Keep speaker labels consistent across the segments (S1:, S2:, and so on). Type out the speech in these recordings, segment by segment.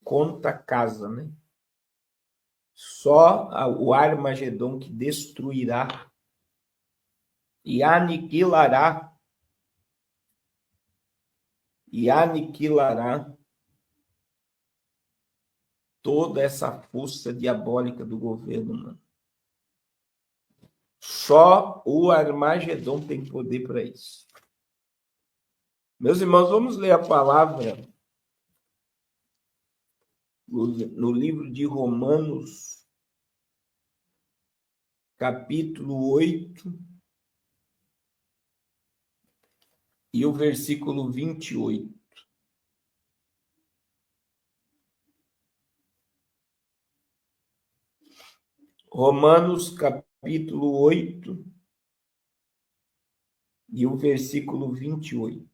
S1: contra a casa, né? Só o Armagedon que destruirá e aniquilará toda essa força diabólica do governo humano. Só o Armagedon tem poder para isso. Meus irmãos, vamos ler a palavra no livro de Romanos, capítulo 8, e o versículo 28. Romanos, capítulo 8, e o versículo 28.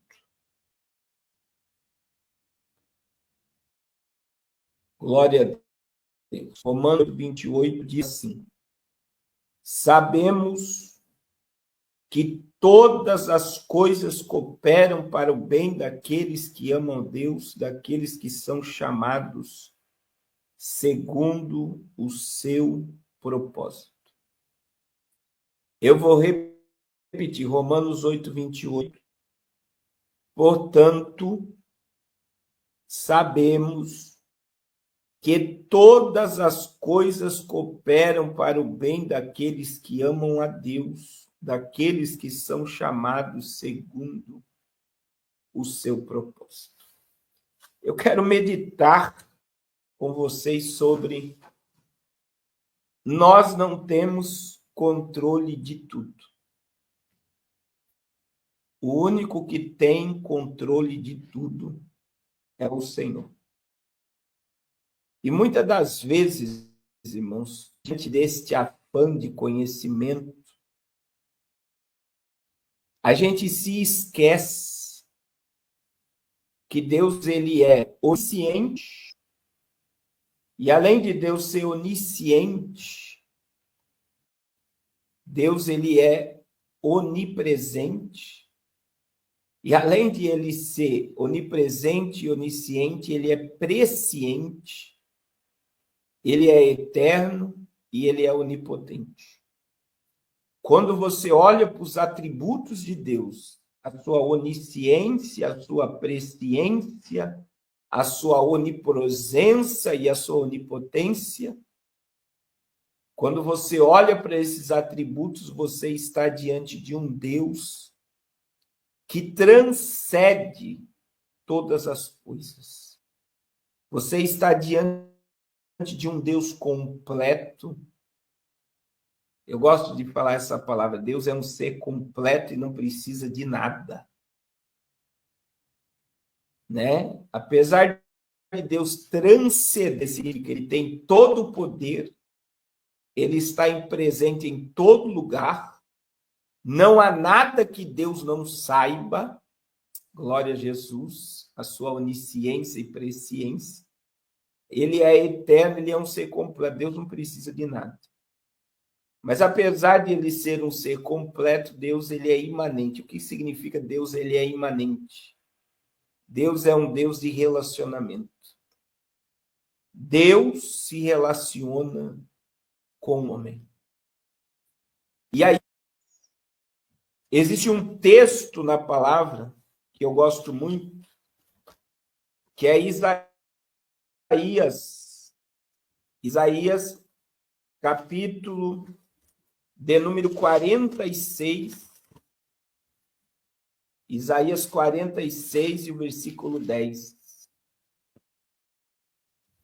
S1: Glória a Deus. Romanos 28 diz assim: sabemos que todas as coisas cooperam para o bem daqueles que amam Deus, daqueles que são chamados segundo o seu propósito. Eu vou repetir, Romanos 8, 28. Portanto, sabemos que todas as coisas cooperam para o bem daqueles que amam a Deus, daqueles que são chamados segundo o seu propósito. Eu quero meditar com vocês sobre nós não temos controle de tudo. O único que tem controle de tudo é o Senhor. E muitas das vezes, irmãos, diante deste afã de conhecimento, a gente se esquece que Deus ele é onisciente, e além de Deus ser onisciente, Deus ele é onipresente, e além de ele ser onipresente e onisciente, ele é presciente, ele é eterno e ele é onipotente. Quando você olha para os atributos de Deus, a sua onisciência, a sua presciência, a sua onipresença e a sua onipotência, quando você olha para esses atributos, você está diante de um Deus que transcende todas as coisas. Você está diante de um Deus completo. Eu gosto de falar essa palavra. Deus é um ser completo e não precisa de nada. Né? Apesar de Deus transcender, significa que ele tem todo o poder, ele está presente em todo lugar, não há nada que Deus não saiba, glória a Jesus, a sua onisciência e presciência. Ele é eterno, ele é um ser completo, Deus não precisa de nada. Mas apesar de ele ser um ser completo, Deus ele é imanente. O que significa Deus ele é imanente? Deus é um Deus de relacionamento. Deus se relaciona com o homem. E aí, existe um texto na palavra que eu gosto muito, que é Isaías, capítulo de número 46, Isaías 46 e o versículo 10.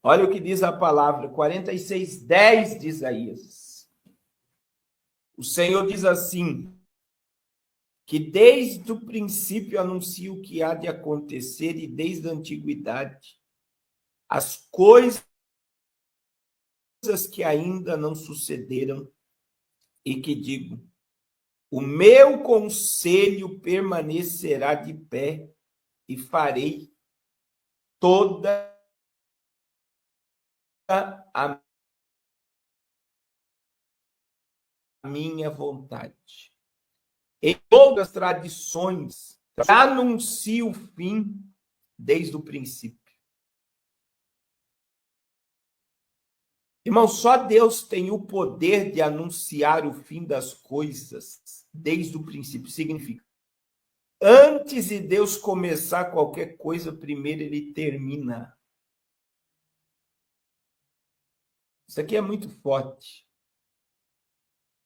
S1: Olha o que diz a palavra, 46, 10 de Isaías. O Senhor diz assim, que desde o princípio anuncia o que há de acontecer e desde a antiguidade as coisas que ainda não sucederam e que digo, o meu conselho permanecerá de pé e farei toda a minha vontade. Em todas as tradições, anuncio o fim desde o princípio. Irmão, só Deus tem o poder de anunciar o fim das coisas desde o princípio. Significa, antes de Deus começar qualquer coisa, primeiro ele termina. Isso aqui é muito forte.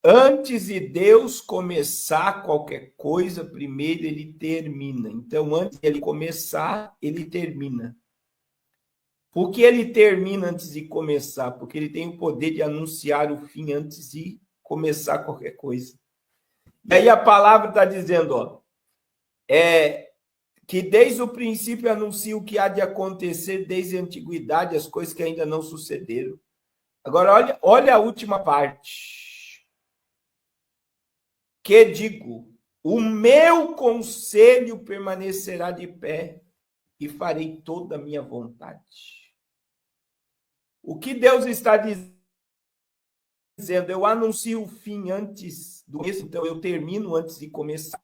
S1: Antes de Deus começar qualquer coisa, primeiro ele termina. Então, antes de ele começar, ele termina. Por que ele termina antes de começar? Porque ele tem o poder de anunciar o fim antes de começar qualquer coisa. E aí a palavra está dizendo, que desde o princípio anuncia o que há de acontecer desde a antiguidade, as coisas que ainda não sucederam. Agora, olha a última parte. Que digo, o meu conselho permanecerá de pé e farei toda a minha vontade. O que Deus está dizendo? Eu anuncio o fim antes do começo, então eu termino antes de começar.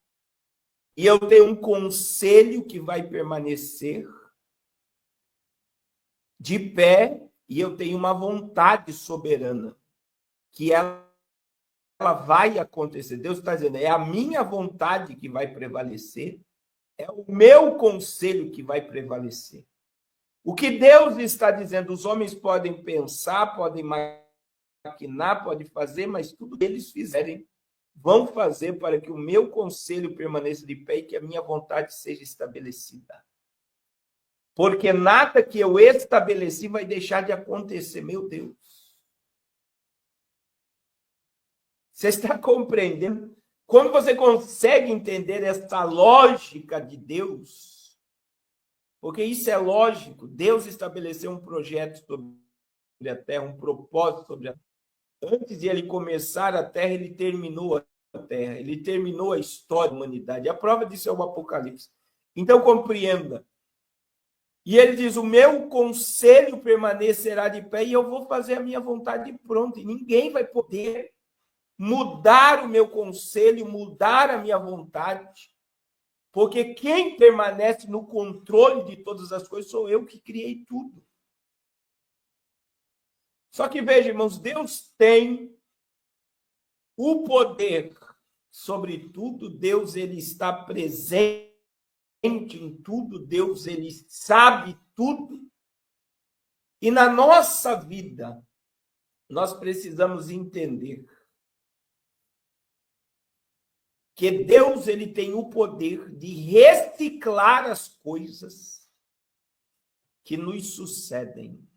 S1: E eu tenho um conselho que vai permanecer de pé, e eu tenho uma vontade soberana, que ela vai acontecer. Deus está dizendo, é a minha vontade que vai prevalecer, é o meu conselho que vai prevalecer. O que Deus está dizendo, os homens podem pensar, podem maquinar, podem fazer, mas tudo que eles fizerem, vão fazer para que o meu conselho permaneça de pé e que a minha vontade seja estabelecida. Porque nada que eu estabeleci vai deixar de acontecer, meu Deus. Você está compreendendo? Quando você consegue entender essa lógica de Deus, porque isso é lógico, Deus estabeleceu um projeto sobre a terra, um propósito sobre a terra. Antes de ele começar a terra, ele terminou a terra, ele terminou a história da humanidade. A prova disso é o Apocalipse. Então, compreenda. E ele diz, o meu conselho permanecerá de pé e eu vou fazer a minha vontade pronta. E ninguém vai poder mudar o meu conselho, mudar a minha vontade. Porque quem permanece no controle de todas as coisas sou eu que criei tudo. Só que veja, irmãos, Deus tem o poder sobre tudo, Deus ele está presente em tudo, Deus ele sabe tudo. E na nossa vida, nós precisamos entender que Deus ele tem o poder de reciclar as coisas que nos sucedem.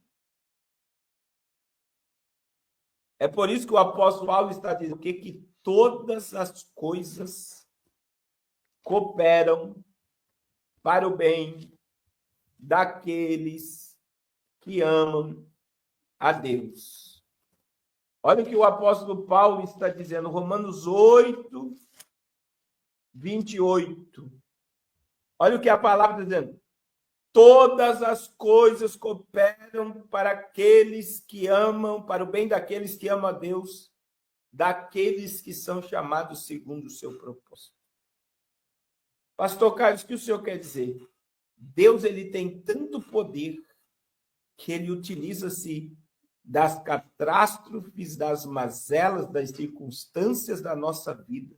S1: É por isso que o apóstolo Paulo está dizendo que todas as coisas cooperam para o bem daqueles que amam a Deus. Olha o que o apóstolo Paulo está dizendo, Romanos 8, 28. Olha o que a palavra está dizendo. Todas as coisas cooperam para aqueles que amam, para o bem daqueles que amam a Deus, daqueles que são chamados segundo o seu propósito. Pastor Carlos, o que o senhor quer dizer? Deus ele tem tanto poder que ele utiliza-se das catástrofes, das mazelas, das circunstâncias da nossa vida.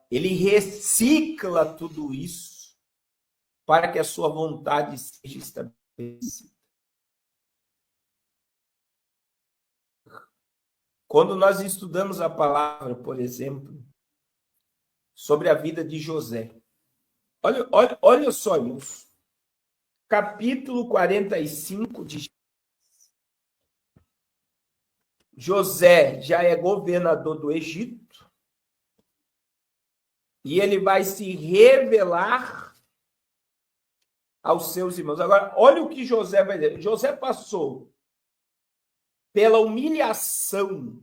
S1: Ele recicla tudo isso para que a sua vontade seja estabelecida. Quando nós estudamos a palavra, por exemplo, sobre a vida de José, olha só, irmãos, capítulo 45 de José já é governador do Egito e ele vai se revelar aos seus irmãos. Agora, olha o que José vai dizer. José passou pela humilhação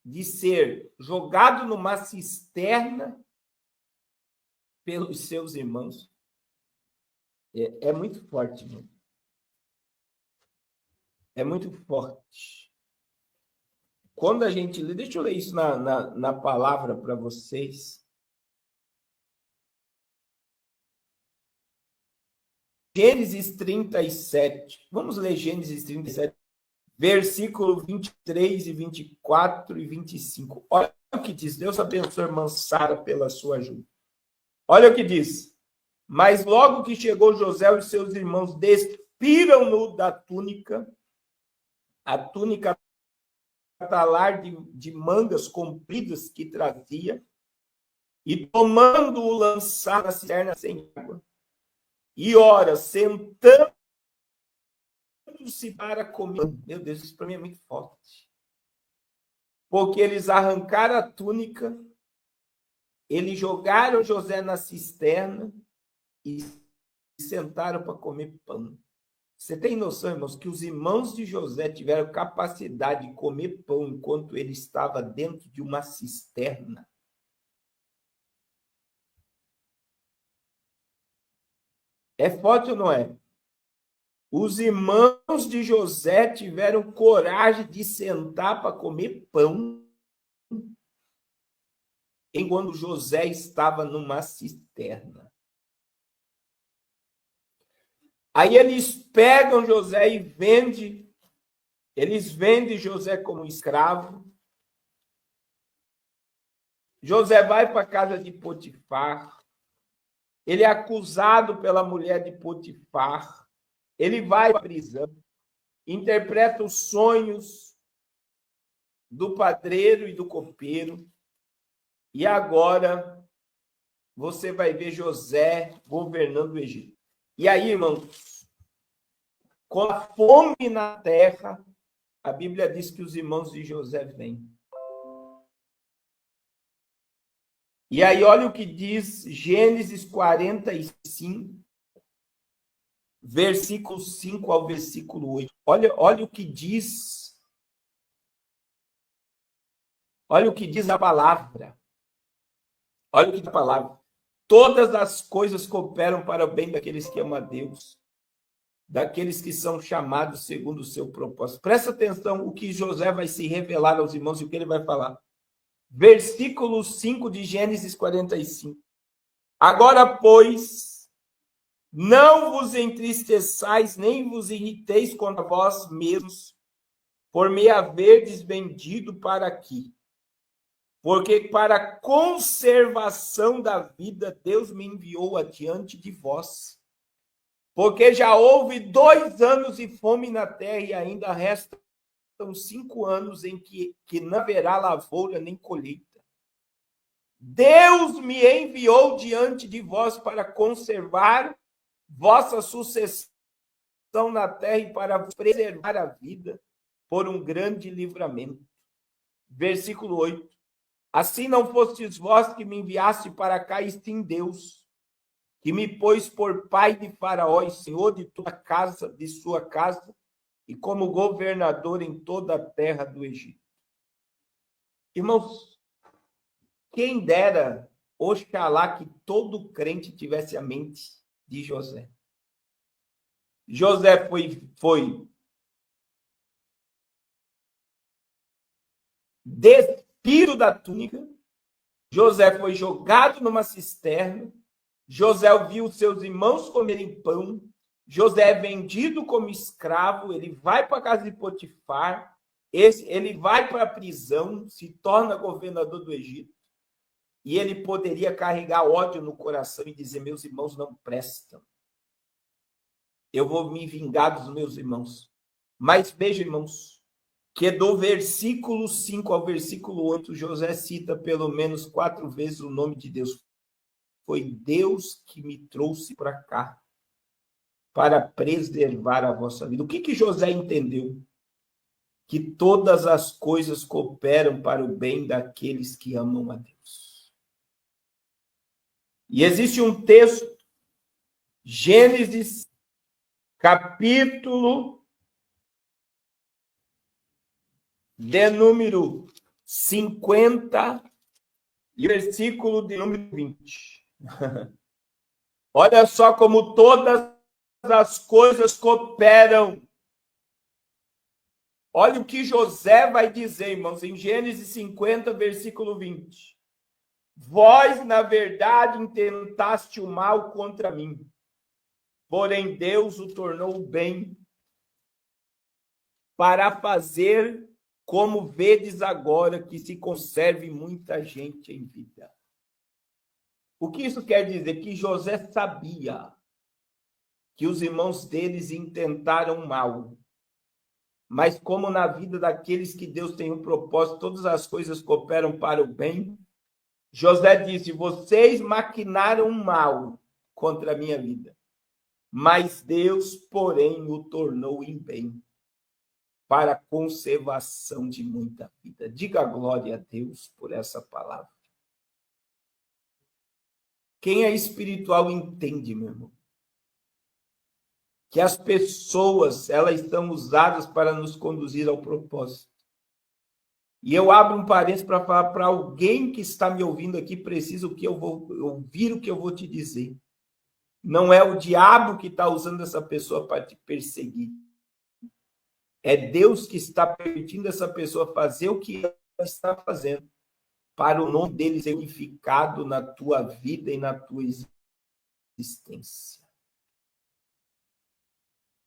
S1: de ser jogado numa cisterna pelos seus irmãos. É muito forte, irmão. É muito forte. Quando a gente lê, deixa eu ler isso na palavra para vocês. Gênesis 37. Vamos ler Gênesis 37, versículo 23 e 24 e 25. Olha o que diz. Deus abençoe a irmã Sara pela sua ajuda. Olha o que diz. Mas logo que chegou José, os seus irmãos despiram-no da túnica, a túnica talar de mangas compridas que trazia, e tomando-o lançaram na cisterna sem água. E ora, sentando-se para comer. Meu Deus, isso para mim é muito forte. Porque eles arrancaram a túnica, eles jogaram José na cisterna e sentaram para comer pão. Você tem noção, irmãos, que os irmãos de José tiveram capacidade de comer pão enquanto ele estava dentro de uma cisterna? É forte ou não é? Os irmãos de José tiveram coragem de sentar para comer pão enquanto José estava numa cisterna. Aí eles pegam José e vendem, eles vendem José como escravo. José vai para a casa de Potifar. Ele é acusado pela mulher de Potifar. Ele vai para a prisão, interpreta os sonhos do padreiro e do copeiro. E agora você vai ver José governando o Egito. E aí, irmãos, com a fome na terra, a Bíblia diz que os irmãos de José vêm. E aí, olha o que diz Gênesis 45, versículo 5 ao versículo 8. Olha o que diz. Olha o que diz a palavra. Olha o que diz a palavra. Todas as coisas cooperam para o bem daqueles que amam a Deus, daqueles que são chamados segundo o seu propósito. Presta atenção o que José vai se revelar aos irmãos e o que ele vai falar. Versículo 5 de Gênesis 45. Agora, pois, não vos entristeçais, nem vos irriteis contra vós mesmos, por me haverdes vendido para aqui. Porque para a conservação da vida, Deus me enviou adiante de vós. Porque já houve 2 anos de fome na terra e ainda restam 5 anos em que não haverá lavoura nem colheita. Deus me enviou diante de vós para conservar vossa sucessão na terra e para preservar a vida por um grande livramento. Versículo 8. Assim não fostes vós que me enviaste para cá, e sim Deus, que me pôs por pai de Faraó e senhor de toda a casa, de sua casa, e como governador em toda a terra do Egito. Irmãos, quem dera, oxalá, que todo crente tivesse a mente de José. José foi despido da túnica, José foi jogado numa cisterna, José viu seus irmãos comerem pão, José é vendido como escravo, ele vai para a casa de Potifar, ele vai para a prisão, se torna governador do Egito, e ele poderia carregar ódio no coração e dizer: meus irmãos não prestam. Eu vou me vingar dos meus irmãos. Mas veja, irmãos, que do versículo 5 ao versículo 8, José cita pelo menos 4 vezes o nome de Deus. Foi Deus que me trouxe para cá, para preservar a vossa vida. O que José entendeu? Que todas as coisas cooperam para o bem daqueles que amam a Deus. E existe um texto, Gênesis, capítulo de número 50 e versículo de número 20. Olha só como todas as coisas cooperam. Olha o que José vai dizer, irmãos, em Gênesis 50, versículo 20. Vós, na verdade, intentaste o mal contra mim, porém Deus o tornou bem, para fazer como vedes agora, que se conserve muita gente em vida. O que isso quer dizer? Que José sabia que os irmãos deles intentaram mal, mas como na vida daqueles que Deus tem um propósito, todas as coisas cooperam para o bem, José disse: vocês maquinaram mal contra a minha vida, mas Deus, porém, o tornou em bem, para a conservação de muita vida. Diga glória a Deus por essa palavra. Quem é espiritual entende, meu irmão, que as pessoas, elas são usadas para nos conduzir ao propósito. E eu abro um parênteses para falar para alguém que está me ouvindo aqui, precisa o que eu vou ouvir, o que eu vou te dizer. Não é o diabo que está usando essa pessoa para te perseguir. É Deus que está permitindo essa pessoa fazer o que ela está fazendo, para o nome dele ser glorificado na tua vida e na tua existência.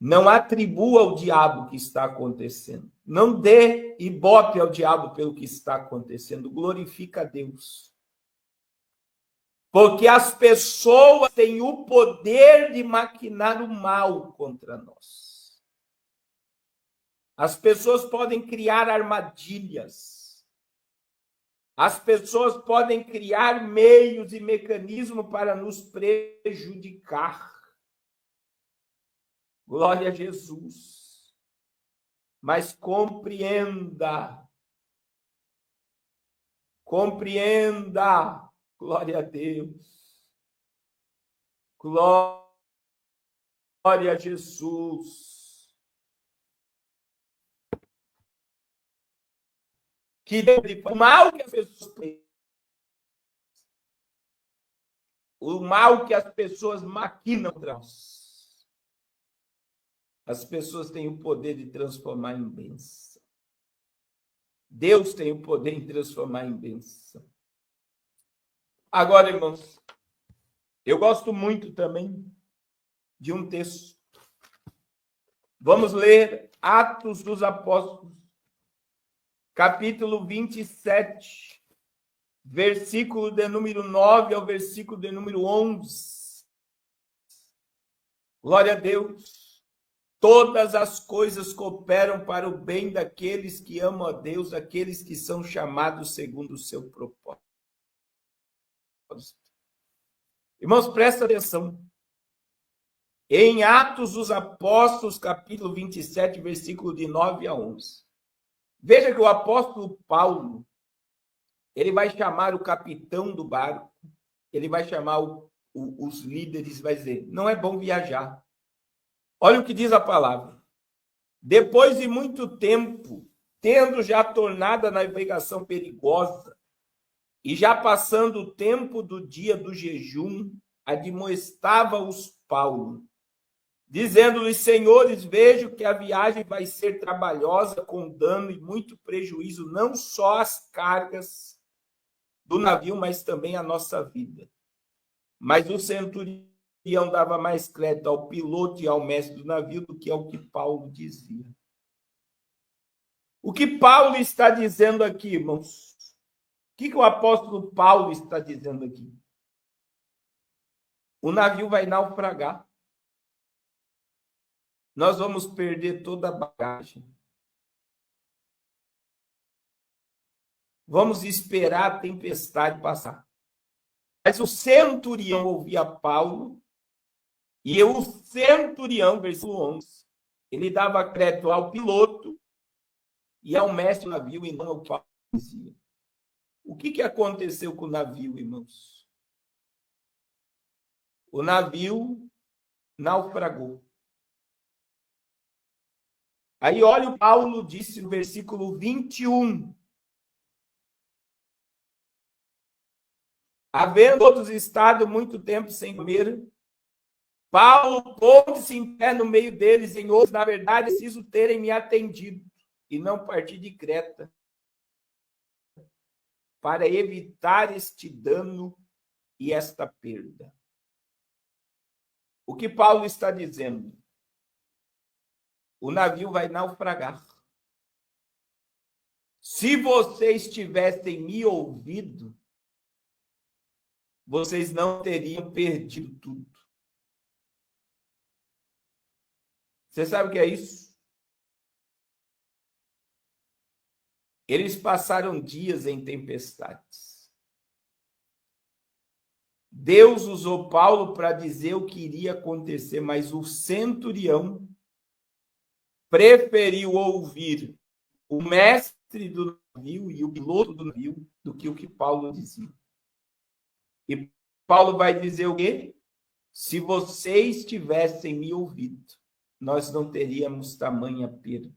S1: Não atribua ao diabo o que está acontecendo. Não dê ibope ao diabo pelo que está acontecendo. Glorifica a Deus. Porque as pessoas têm o poder de maquinar o mal contra nós. As pessoas podem criar armadilhas. As pessoas podem criar meios e mecanismos para nos prejudicar. Glória a Jesus. Mas compreenda. Compreenda. Glória a Deus. Glória a Jesus. Que o mal que as pessoas maquinam contra nós. As pessoas têm o poder de transformar em bênção. Deus tem o poder de transformar em bênção. Agora, irmãos, eu gosto muito também de um texto. Vamos ler Atos dos Apóstolos, capítulo 27, versículo de número 9 ao versículo de número 11. Glória a Deus. Todas as coisas cooperam para o bem daqueles que amam a Deus, daqueles que são chamados segundo o seu propósito. Irmãos, presta atenção. Em Atos dos Apóstolos, capítulo 27, versículo de 9 a 11. Veja que o apóstolo Paulo, ele vai chamar o capitão do barco, ele vai chamar os líderes, vai dizer, não é bom viajar. Olha o que diz a palavra. Depois de muito tempo, tendo já tornado a navegação perigosa, e já passando o tempo do dia do jejum, admoestava-os Paulo, dizendo-lhes: senhores, vejo que a viagem vai ser trabalhosa, com dano e muito prejuízo, não só às cargas do navio, mas também à nossa vida. Mas o centurião dava mais crédito ao piloto e ao mestre do navio do que ao que Paulo dizia. O que Paulo está dizendo aqui, irmãos? O que o apóstolo Paulo está dizendo aqui? O navio vai naufragar. Nós vamos perder toda a bagagem. Vamos esperar a tempestade passar. Mas o centurião ouvia Paulo, e o centurião, versículo 11, ele dava crédito ao piloto e ao mestre do navio, e não ao que Paulo dizia. O que aconteceu com o navio, irmãos? O navio naufragou. Aí olha o Paulo disse no versículo 21. Havendo todos estado muito tempo sem comer, Paulo pôs-se em pé no meio deles, em outros, na verdade, preciso terem me atendido e não partir de Creta, para evitar este dano e esta perda. O que Paulo está dizendo? O navio vai naufragar. Se vocês tivessem me ouvido, vocês não teriam perdido tudo. Você sabe o que é isso? Eles passaram dias em tempestades. Deus usou Paulo para dizer o que iria acontecer, mas o centurião preferiu ouvir o mestre do navio e o piloto do navio do que o que Paulo dizia. E Paulo vai dizer o quê? Se vocês tivessem me ouvido, nós não teríamos tamanha perda.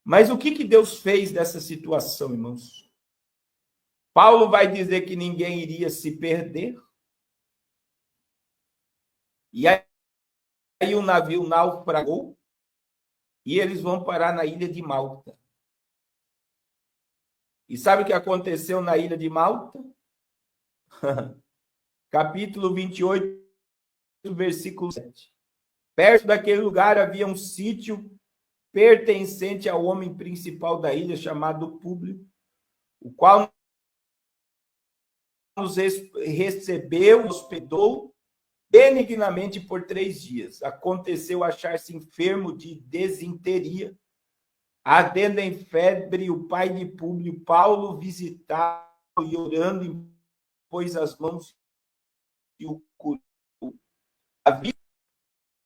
S1: Mas o que Deus fez dessa situação, irmãos? Paulo vai dizer que ninguém iria se perder. E aí o navio naufragou e eles vão parar na ilha de Malta. E sabe o que aconteceu na ilha de Malta? Capítulo 28, versículo 7. Perto daquele lugar havia um sítio pertencente ao homem principal da ilha, chamado Públio, o qual nos recebeu, hospedou benignamente por 3 dias. Aconteceu achar-se enfermo de desinteria, ardendo em febre, o pai de Públio, Paulo visitava e orando, pôs as mãos e o curou.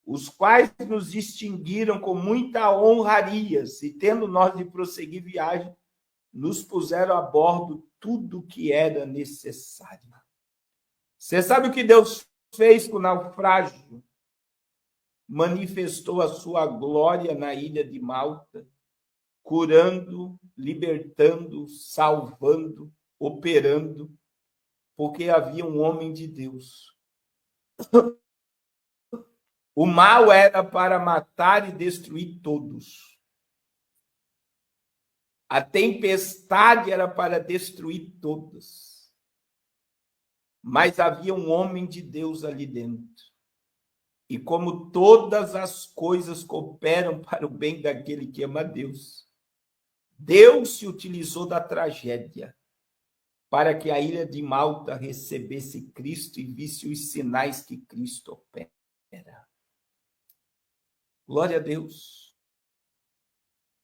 S1: Os quais nos distinguiram com muita honraria, e tendo nós de prosseguir viagem, nos puseram a bordo tudo o que era necessário. Você sabe o que Deus fez com o naufrágio? Manifestou a sua glória na ilha de Malta, curando, libertando, salvando, operando, porque havia um homem de Deus. O mal era para matar e destruir todos. A tempestade era para destruir todos. Mas havia um homem de Deus ali dentro. E como todas as coisas cooperam para o bem daquele que ama a Deus, Deus se utilizou da tragédia para que a ilha de Malta recebesse Cristo e visse os sinais que Cristo opera. Glória a Deus.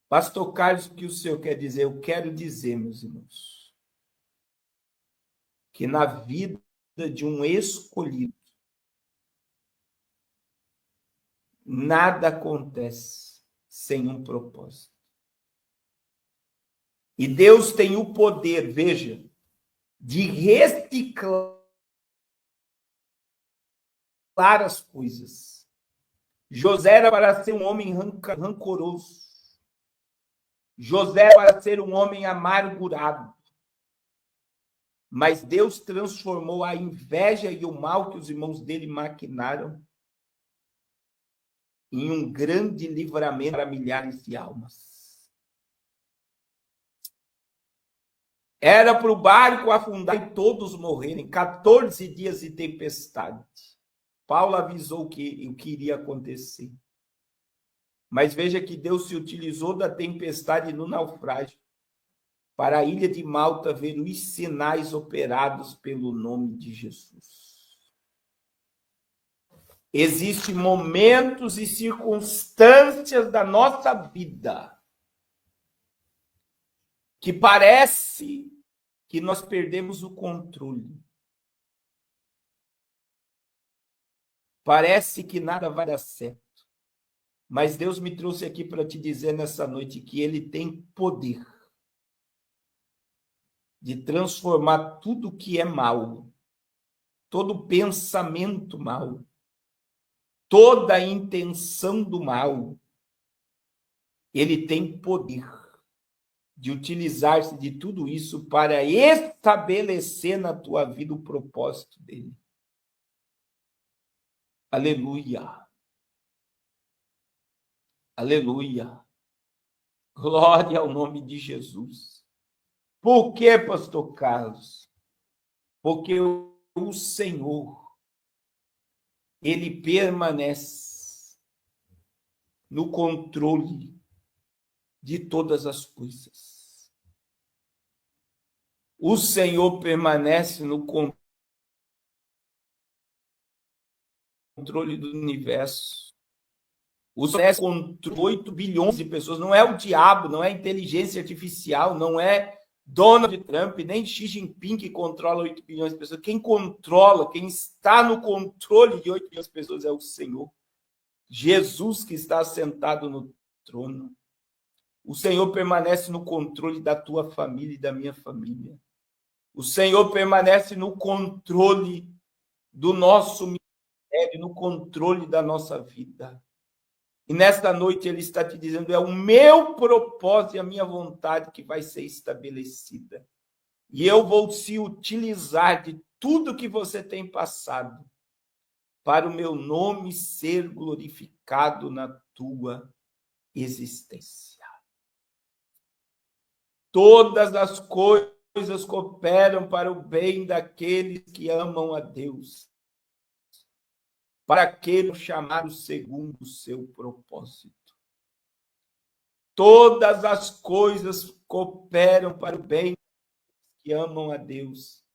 S1: Pastor Carlos, o que o senhor quer dizer? Eu quero dizer, meus irmãos, que na vida de um escolhido, nada acontece sem um propósito. E Deus tem o poder, veja, de reciclar as coisas. José era para ser um homem rancoroso. José era para ser um homem amargurado. Mas Deus transformou a inveja e o mal que os irmãos dele maquinaram em um grande livramento para milhares de almas. Era para o barco afundar e todos morrerem, 14 dias de tempestade. Paulo avisou o que iria acontecer. Mas veja que Deus se utilizou da tempestade no naufrágio para a ilha de Malta ver os sinais operados pelo nome de Jesus. Existem momentos e circunstâncias da nossa vida que parece que nós perdemos o controle. Parece que nada vai dar certo. Mas Deus me trouxe aqui para te dizer nessa noite que Ele tem poder de transformar tudo que é mal, todo pensamento mal, toda a intenção do mal. Ele tem poder de utilizar-se de tudo isso para estabelecer na tua vida o propósito dele. Aleluia. Aleluia. Glória ao nome de Jesus. Por que, pastor Carlos? Porque o Senhor ele permanece no controle de todas as coisas. O Senhor permanece no controle do universo. O Senhor controla 8 bilhões de pessoas. Não é o diabo, não é a inteligência artificial, não é Donald Trump, nem Xi Jinping que controla 8 bilhões de pessoas. Quem controla, quem está no controle de 8 bilhões de pessoas é o Senhor. Jesus que está sentado no trono. O Senhor permanece no controle da tua família e da minha família. O Senhor permanece no controle do nosso ministério, no controle da nossa vida. E nesta noite ele está te dizendo, é o meu propósito e a minha vontade que vai ser estabelecida. E eu vou se utilizar de tudo que você tem passado para o meu nome ser glorificado na tua existência. Todas as coisas cooperam para o bem daqueles que amam a Deus, para aqueles chamados segundo o seu propósito. Todas as coisas cooperam para o bem daqueles que amam a Deus,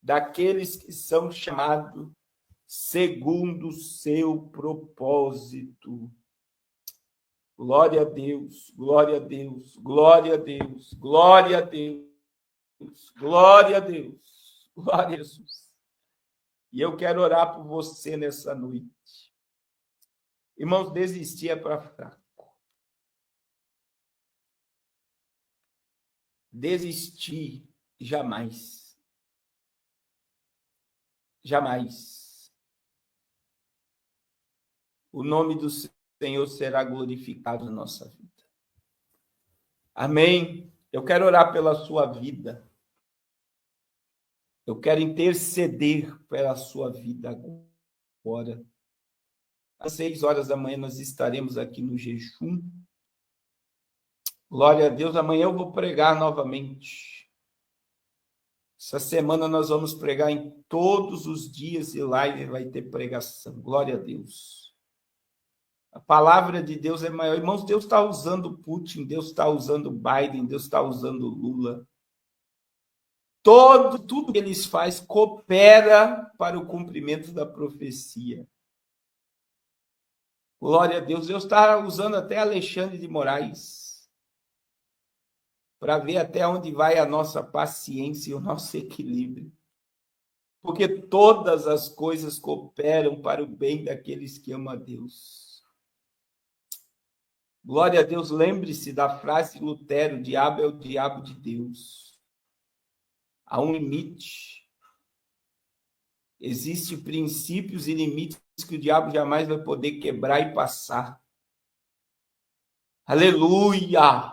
S1: daqueles que são chamados segundo o seu propósito. Glória a Deus, glória a Deus, glória a Deus, glória a Deus, glória a Deus, glória a Jesus. E eu quero orar por você nessa noite. Irmãos, desistir é para fraco. Desistir jamais. Jamais. O nome do Senhor será glorificado na nossa vida. Amém? Eu quero orar pela sua vida. Eu quero interceder pela sua vida agora. Às 6 horas da manhã nós estaremos aqui no jejum. Glória a Deus. Amanhã eu vou pregar novamente. Essa semana nós vamos pregar em todos os dias e live vai ter pregação. Glória a Deus. A palavra de Deus é maior. Irmãos, Deus está usando Putin, Deus está usando Biden, Deus está usando Lula. Tudo que eles fazem coopera para o cumprimento da profecia. Glória a Deus. Deus está usando até Alexandre de Moraes para ver até onde vai a nossa paciência e o nosso equilíbrio. Porque todas as coisas cooperam para o bem daqueles que amam a Deus. Glória a Deus, lembre-se da frase de Lutero, o diabo é o diabo de Deus. Há um limite. Existem princípios e limites que o diabo jamais vai poder quebrar e passar. Aleluia!